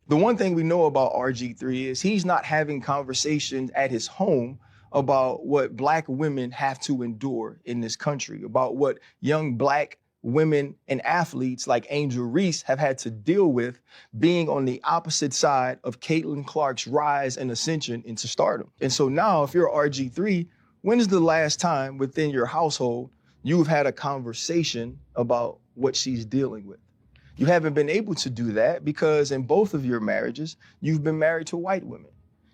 The one thing we know about RG3 is he's not having conversations at his home about what Black women have to endure in this country, about what young Black women and athletes like Angel Reese have had to deal with being on the opposite side of Caitlin Clark's rise and ascension into stardom. And so now, if you're RG3, when is the last time within your household you've had a conversation about what she's dealing with? You haven't been able to do that because in both of your marriages, you've been married to white women.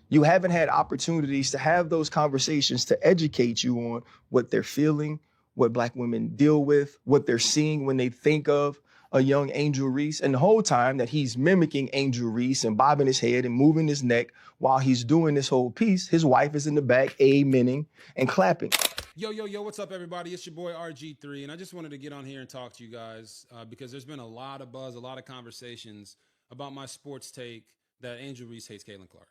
You haven't had opportunities to have those conversations to educate you on what they're feeling, what Black women deal with, what they're seeing when they think of a young Angel Reese. And the whole time that he's mimicking Angel Reese and bobbing his head and moving his neck while he's doing this whole piece, his wife is in the back amening and clapping. Yo, what's up, everybody? It's your boy Rg3, and I just wanted to get on here and talk to you guys because there's been a lot of buzz, a lot of conversations about my sports take that Angel Reese hates Caitlin Clark,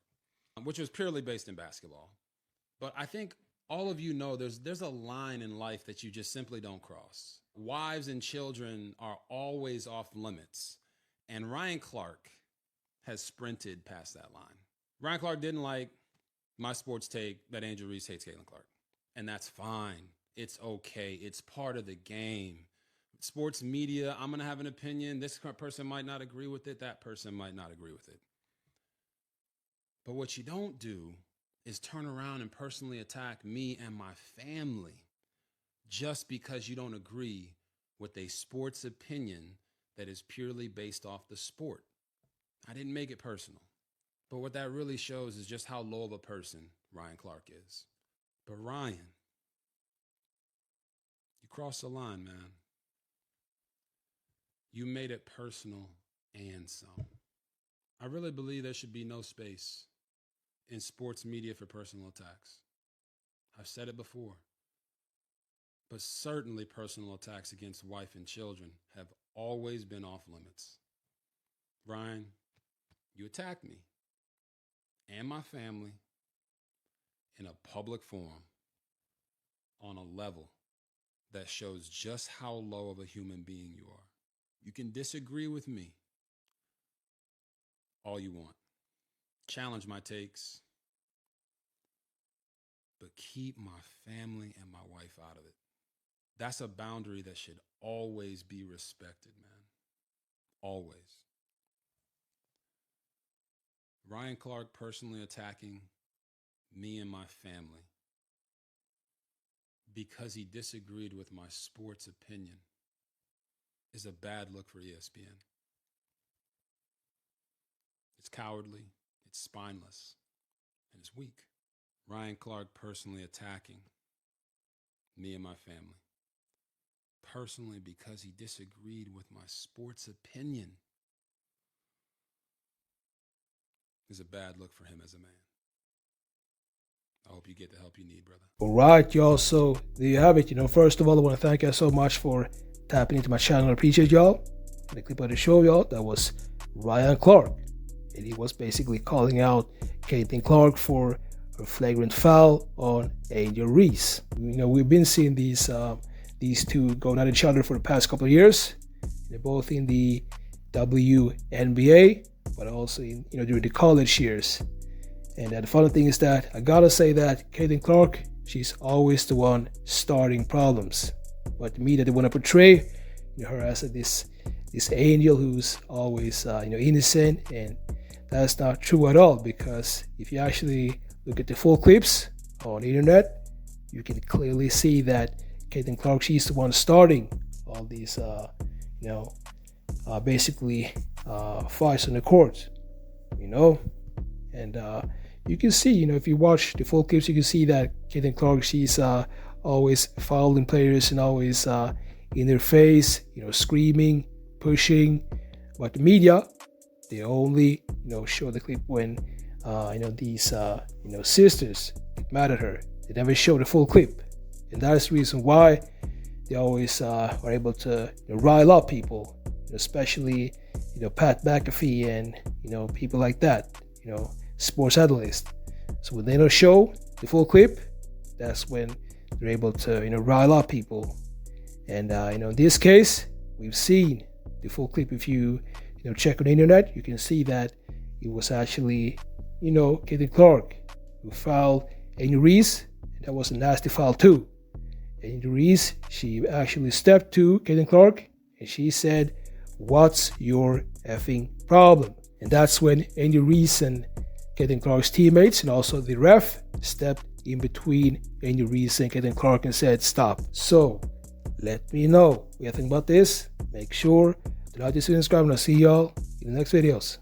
which was purely based in basketball. But I think all of you know there's a line in life that you just simply don't cross. Wives and children are always off limits, and Ryan Clark has sprinted past that line. Ryan Clark didn't like my sports take that Angel Reese hates Caitlin Clark. And that's fine. It's okay. It's part of the game. Sports media, I'm going to have an opinion. This person might not agree with it. That person might not agree with it. But what you don't do is turn around and personally attack me and my family just because you don't agree with a sports opinion that is purely based off the sport. I didn't make it personal. But what that really shows is just how low of a person Ryan Clark is. But Ryan, you crossed the line, man. You made it personal and some. I really believe there should be no space in sports media for personal attacks. I've said it before. But certainly personal attacks against wife and children have always been off limits. Ryan, you attacked me and my family in a public forum on a level that shows just how low of a human being you are. You can disagree with me all you want. Challenge my takes, but keep my family and my wife out of it. That's a boundary that should always be respected, man. Always. Ryan Clark personally attacking me and my family because he disagreed with my sports opinion is a bad look for ESPN. It's cowardly, it's spineless, and it's weak. Ryan Clark personally attacking me and my family, personally because he disagreed with my sports opinion, is a bad look for him as a man. I hope you get the help you need, brother. All right, y'all. So there you have it. First of all, I want to thank you so much for tapping into my channel. I appreciate y'all. The clip of the show, y'all, that was Ryan Clark. And he was basically calling out Caitlin Clark for a flagrant foul on Angel Reese. We've been seeing these two going at each other for the past couple of years. They're both in the wnba, but also in, during the college years. And the funny thing is that I gotta say that Caitlin Clark, she's always the one starting problems. But the media, they want to portray her as this angel who's always innocent, and that's not true at all. Because if you actually look at the full clips on the internet, you can clearly see that Caitlin Clark, she's the one starting all these basically fights on the court, and you can see, if you watch the full clips, you can see that Caitlin Clark, she's always fouling players and always in their face, screaming, pushing. But the media, they only, show the clip when, these, sisters get mad at her. They never show the full clip. And that is the reason why they always are able to rile up people, especially, Pat McAfee and, people like that, sports analysts. So when they don't show the full clip, that's when they're able to rile up people. And in this case, we've seen the full clip. If you check on the internet, you can see that it was actually, Catlin Clark who fouled Reese. That was a nasty foul too. And Reese, she actually stepped to Catlin Clark and she said, "What's your effing problem?" And that's when Reese and Catlin Clark's teammates and also the ref stepped in between Reese and Catlin Clark and said, "Stop." So let me know what you think about this. Make sure to like, subscribe, and I'll see y'all in the next videos.